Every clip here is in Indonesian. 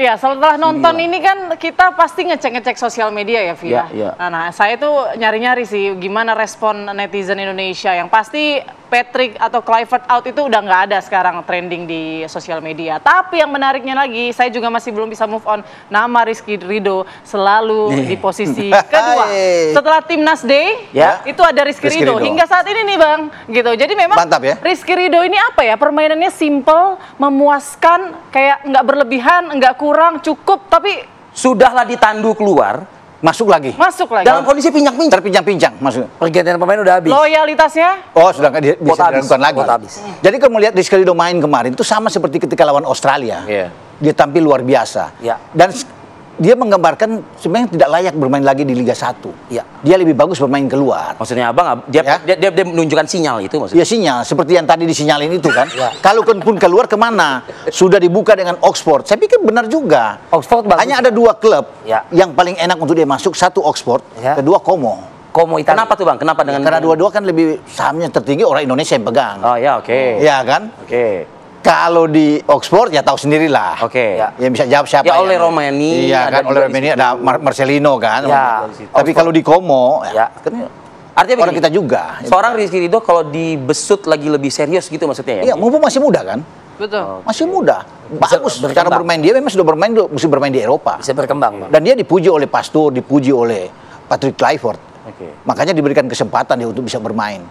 Ya, setelah nonton ini kan kita pasti ngecek-ngecek sosial media ya, Via. Nah, saya tuh nyari-nyari sih gimana respon netizen Indonesia. Yang pasti Patrick atau Kluivert out itu udah nggak ada sekarang trending di sosial media. Tapi yang menariknya lagi, saya juga masih belum bisa move on. Nama Rizky Ridho selalu di posisi kedua. Setelah Timnas Day, itu ada Rizky Ridho. Hingga saat ini nih Bang, gitu. Jadi memang mantap, ya? Rizky Ridho ini apa ya, permainannya simple, memuaskan, kayak nggak berlebihan, nggak kurang, cukup, tapi sudahlah ditandu keluar, masuk lagi. Dalam kondisi pincang-pincang. Terpincang-pincang masuk. Pergantian pemain udah habis. Loyalitasnya? Oh, sudah nggak bisa dilakukan lagi. Jadi kalau melihat Rizky Ridho main kemarin itu sama seperti ketika lawan Australia. Dia tampil luar biasa. Dan dia menggambarkan sebenarnya tidak layak bermain lagi di Liga 1. Dia lebih bagus bermain keluar. Maksudnya Abang, dia menunjukkan sinyal itu maksudnya? Ya sinyal, seperti yang tadi disinyalin itu kan. Kalau pun keluar kemana? Sudah dibuka dengan Oxford. Saya pikir benar juga. Oxford bagus. Hanya ada dua klub yang paling enak untuk dia masuk. Satu Oxford, kedua Como. Como Italia. Kenapa tuh Bang? Kenapa dengan? Karena dua-dua kan lebih sahamnya tertinggi orang Indonesia yang pegang. Oh ya, oke. Ya kan? Oke. Kalau di Oxford ya tahu sendirilah. Yang bisa jawab siapa ya? Oleh Romani. Iya kan, oleh Romani ada Marcelino kan. Tapi kalau di Como, kan artinya orang kita juga. Seorang Rizky Ridho kalau dibesut lagi lebih serius gitu maksudnya ya? Iya, mumpung masih muda kan. Betul. Masih muda. Bagus cara bermain dia, memang sudah mesti bermain di Eropa. Bisa berkembang. Dan dia dipuji oleh Pastor, dipuji oleh Patrick Kluivert. Makanya diberikan kesempatan dia untuk bisa bermain.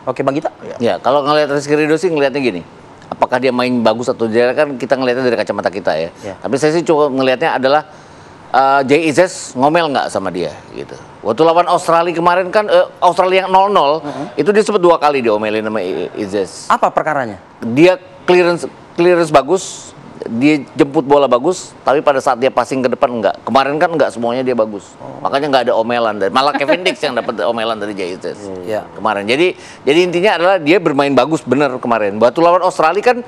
Oke, Bang Gita? Ya, kalau ngelihat Rizky Ridho sih ngelihatnya gini. Apakah dia main bagus atau tidak kan kita ngelihatnya dari kacamata kita ya. Tapi saya sih coba ngelihatnya adalah Jay Izzes ngomel nggak sama dia gitu. Waktu lawan Australia kemarin kan Australia yang 0-0 itu dia sempat 2 kali diomelin sama Izzes. Apa perkaranya? Dia clearance bagus, dia jemput bola bagus, tapi pada saat dia passing ke depan enggak. Kemarin kan enggak semuanya dia bagus. Makanya nggak ada omelan, malah Kevin Dix yang dapat omelan dari Jay Izzes kemarin. Jadi intinya adalah dia bermain bagus bener kemarin. Waktu lawan Australia kan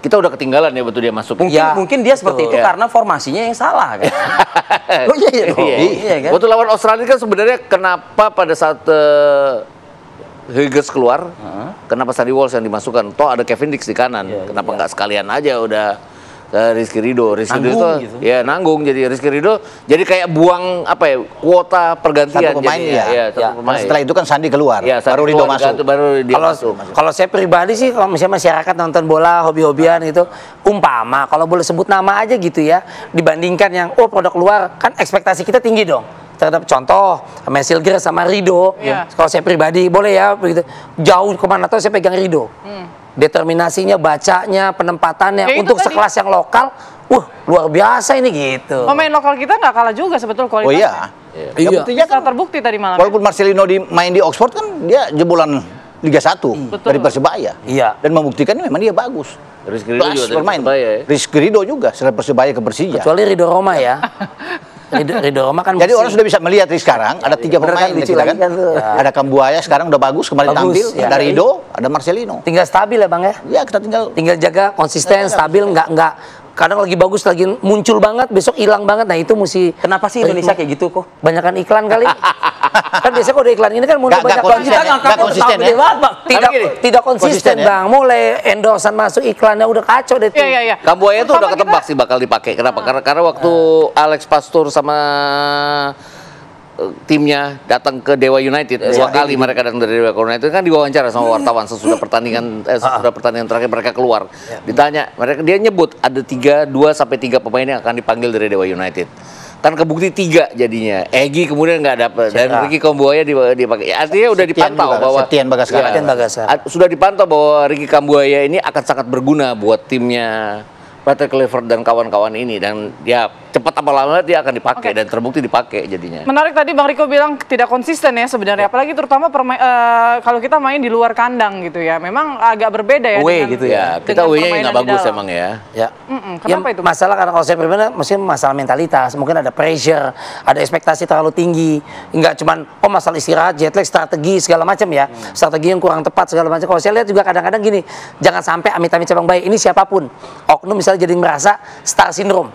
kita udah ketinggalan ya waktu dia masuk. Mungkin dia seperti itu karena formasinya yang salah kan. Waktu lawan Australia kan sebenarnya kenapa pada saat Hughes keluar, kenapa Sandy Walsh yang dimasukkan? Toh ada Kevin Dix di kanan. Kenapa nggak sekalian aja udah Rizky Ridho? Rizky Ridho gitu. Ya nanggung, jadi Rizky Ridho jadi kayak buang apa ya, kuota pergantian satu pemain pemain. Setelah itu kan Sandi keluar, baru Ridho masuk. Kalau saya pribadi sih, kalau misalnya masyarakat nonton bola hobi-hobian itu, umpama kalau boleh sebut nama aja gitu ya, dibandingkan yang produk luar, kan ekspektasi kita tinggi dong terhadap contoh Mesilger sama Ridho. Kalau saya pribadi boleh ya begitu, jauh kemana tuh saya pegang Ridho. Determinasinya, bacanya, penempatannya ya, untuk sekelas yang lokal, luar biasa ini gitu. Pemain lokal kita nggak kalah juga sebetulnya kualitasnya. Buktinya kan terbukti tadi malam. Walaupun Marcelino main di Oxford kan dia jebolan Liga 1 dari Persebaya. Dan membuktikan memang dia bagus. Rizky Ridho juga bermain. Rizky Ridho juga setelah Persebaya ke Persija. Kecuali Ridho Roma ya. Ridho Roma kan. Jadi orang sudah bisa melihat sekarang ada 3 pemain kan? Ada Kambuaya sekarang udah bagus kembali tampil, ada Ridho, ada Marcelino. Tinggal stabil ya Bang ya? Iya, kita tinggal jaga konsisten, stabil, nggak kadang lagi bagus, lagi muncul banget, besok hilang banget. Nah itu mesti. Kenapa sih Indonesia kayak gitu kok? Banyakan iklan kali. Kan biasanya kalau ada iklan ini kan muncul banyak konsisten ya. Tidak konsisten Bang. Mulai endorsan masuk iklannya udah kacau deh tuh. Kambuaya itu udah ketebak sih bakal dipakai. Kenapa? Karena waktu Alex Pastor sama timnya datang ke Dewa United 2 kali mereka datang dari Dewa United kan diwawancara sama wartawan sesudah pertandingan terakhir mereka keluar. Ditanya, dia nyebut ada 2 sampai 3 pemain yang akan dipanggil dari Dewa United. Kan kebukti 3 jadinya. Egy kemudian nggak dapat dan Ricky Kambuaya dipakai. Artinya udah dipantau bahwa sudah dipantau bahwa Ricky Kambuaya ini akan sangat berguna buat timnya Patrick Kluivert dan kawan-kawan ini, dan ya cepat apa lama dia akan dipakai dan terbukti dipakai jadinya. Menarik tadi Bang Riko bilang tidak konsisten ya sebenarnya, apalagi terutama kalau kita main di luar kandang gitu ya, memang agak berbeda ya. Away gitu ya, kita away-nya nggak bagus emang ya. Kenapa itu? Masalah karena kalau saya pribadi, mungkin masalah mentalitas, mungkin ada pressure, ada ekspektasi terlalu tinggi, nggak cuman masalah istirahat, jet lag, strategi segala macam ya, strategi yang kurang tepat segala macam. Kalau saya lihat juga kadang-kadang gini, jangan sampai amit-amit cabang baik ini siapapun, oknum misalnya jadi merasa star syndrome.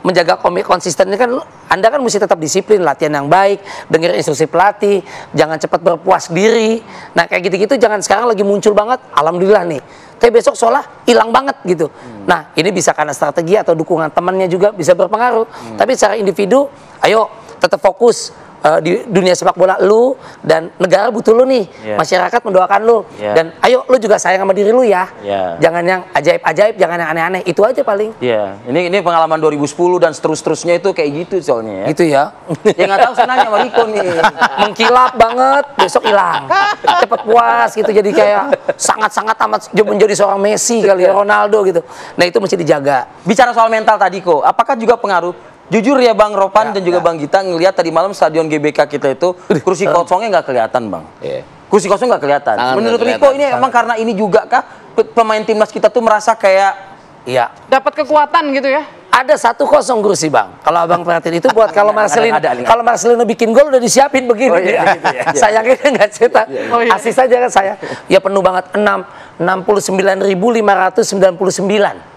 Menjaga konsisten ini kan Anda kan mesti tetap disiplin, latihan yang baik, dengar instruksi pelatih, jangan cepat berpuas diri. Nah kayak gitu-gitu jangan sekarang lagi muncul banget. Alhamdulillah nih tapi besok seolah hilang banget gitu. Nah, ini bisa karena strategi atau dukungan temannya juga bisa berpengaruh. Tapi secara individu, ayo tetap fokus. Di dunia sepak bola lu dan negara butuh lu nih, masyarakat mendoakan lu, dan ayo lu juga sayang sama diri lu ya, jangan yang ajaib-ajaib, jangan yang aneh-aneh, itu aja paling. Ini pengalaman 2010 dan seterusnya itu kayak gitu soalnya ya. Gitu ya. Ya nggak tahu senangnya sama Rico nih. Mengkilap banget, besok hilang, cepet puas gitu, jadi kayak sangat-sangat amat menjadi seorang Messi kali ya, Ronaldo gitu. Nah itu mesti dijaga. Bicara soal mental tadi kok, apakah juga pengaruh? Jujur ya Bang Ropan dan juga Bang Gita ngelihat tadi malam stadion GBK kita itu kursi kosongnya nggak kelihatan Bang. Kursi kosong nggak kelihatan. Menurut Rico ini emang karena ini juga kah pemain timnas kita tuh merasa kayak dapat kekuatan gitu ya? Ada 1-0 kursi Bang. Kalau Abang perhatiin itu buat kalau Marcelino bikin gol udah disiapin begini. Sayangnya nggak cetak. Asis saja kan saya. Ya penuh banget 69.599.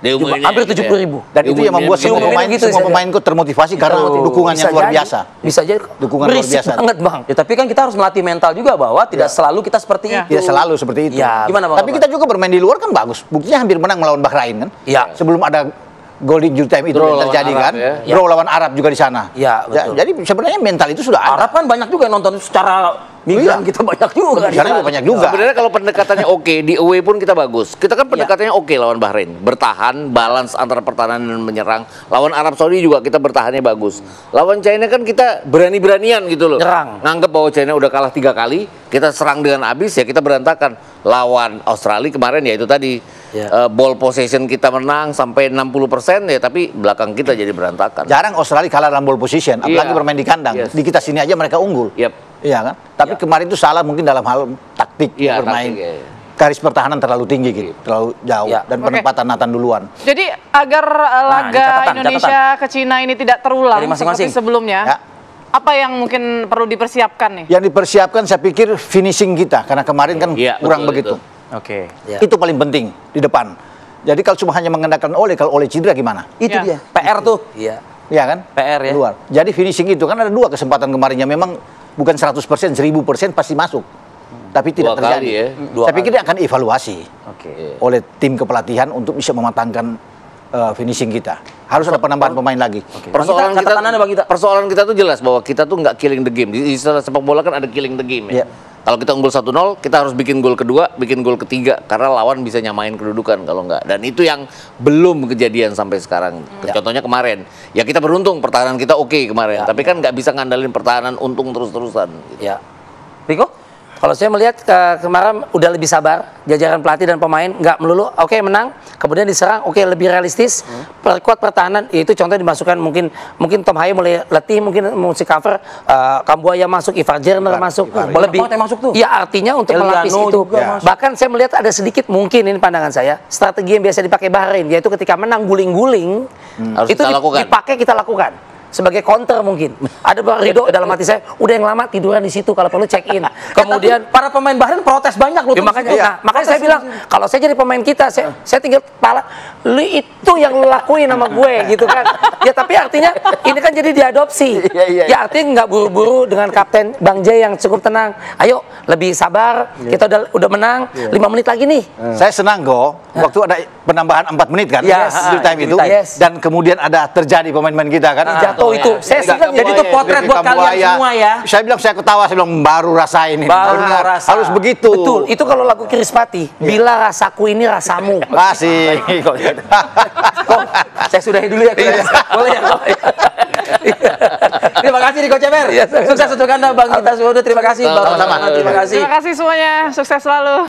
Hampir 70.000. Dan itu yang membuat semua pemainku termotivasi karena dukungan yang luar biasa. Bisa jadi dukungan luar biasa banget Bang. Ya, tapi kan kita harus melatih mental juga bahwa tidak selalu kita seperti itu. Tidak selalu seperti itu. Gimana Bang? Tapi kita juga bermain di luar kan bagus. Buktinya hampir menang melawan Bahrain kan. Sebelum ada gol di injury time itu terjadi kan. Draw lawan Arab juga di sana. Jadi sebenarnya mental itu sudah ada. Arab kan banyak juga yang nonton secara migran kita banyak juga. Banyak juga. Sebenarnya kalau pendekatannya oke, di away pun kita bagus. Kita kan pendekatannya oke lawan Bahrain. Bertahan, balance antara pertahanan dan menyerang. Lawan Arab Saudi juga kita bertahannya bagus. Lawan China kan kita berani-beranian gitu loh. Nyerang. Nganggep bahwa China udah kalah 3 kali, kita serang dengan habis ya kita berantakan. Lawan Australia kemarin ya itu tadi. Ball possession kita menang sampai 60% ya, tapi belakang kita jadi berantakan. Jarang Australia kalah dalam ball position, apalagi bermain di kandang. Di kita sini aja mereka unggul. Iya kan? Tapi kemarin itu salah mungkin dalam hal taktik bermain. Garis pertahanan terlalu tinggi gitu, terlalu jauh dan penempatan Nathan duluan. Jadi agar laga Indonesia ke Cina ini tidak terulang seperti sebelumnya. Apa yang mungkin perlu dipersiapkan nih? Yang dipersiapkan saya pikir finishing kita, karena kemarin kan kurang begitu. Itu paling penting di depan. Jadi kalau cuma hanya mengandalkan kalau Ole cedera gimana? Itu dia. PR tuh. Iya kan? PR ya. Luar. Jadi finishing itu kan ada 2 kesempatan kemarinnya, memang bukan 100%, 1000% pasti masuk. Tapi tidak terjadi. Saya pikir dia akan evaluasi oleh tim kepelatihan untuk bisa mematangkan finishing kita. Harus ada penambahan pemain lagi. Persoalan kita tuh jelas bahwa kita tuh nggak killing the game. Di istilah sepak bola kan ada killing the game ya. Kalau kita unggul 1-0, kita harus bikin gol kedua, bikin gol ketiga, karena lawan bisa nyamain kedudukan kalau nggak. Dan itu yang belum kejadian sampai sekarang. Contohnya kemarin, ya kita beruntung pertahanan kita oke kemarin, tapi kan nggak bisa ngandalin pertahanan untung terus-terusan. Rico? Kalau saya melihat kemarin udah lebih sabar, jajaran pelatih dan pemain nggak melulu menang, kemudian diserang lebih realistis, perkuat pertahanan. Itu contoh dimasukkan mungkin Tom Haye mulai letih, mungkin mesti cover, Kambuaya masuk, Ivar Jerner masuk, lebih. Ya artinya untuk melapis itu. Bahkan saya melihat ada sedikit mungkin ini pandangan saya, strategi yang biasa dipakai Bahrain, yaitu ketika menang guling-guling, itu dipakai kita lakukan. Sebagai counter mungkin. Ada Bang Rido dalam hati saya, udah yang lama tiduran di situ kalau perlu check in. Kemudian para pemain Bahrain protes banyak loh. Makanya saya bilang, kalau saya jadi pemain kita, saya tinggal kepala, lu itu yang lu lakuin sama gue gitu kan. Ya tapi artinya ini kan jadi diadopsi. Ya artinya nggak buru-buru dengan Kapten Bang J yang cukup tenang. Ayo lebih sabar, kita udah menang, 5 menit lagi nih. Saya senang kok, waktu ada penambahan 4 menit kan, time itu, dan kemudian ada terjadi pemain-pemain kita kan. Itu saya bilang jadi itu potret buat kalian semua ya. Saya bilang, saya ketawa, saya bilang baru rasain ini. Harus begitu. Betul, itu kalau lagu Krispati, bila rasaku ini rasamu. Masih. Saya sudahi dulu ya. Boleh ya. Terima kasih Rico Ceper. Sukses untuk Anda Bang Gita Suwodo. Terima kasih Bang. Sama-sama. Terima kasih semuanya. Sukses selalu.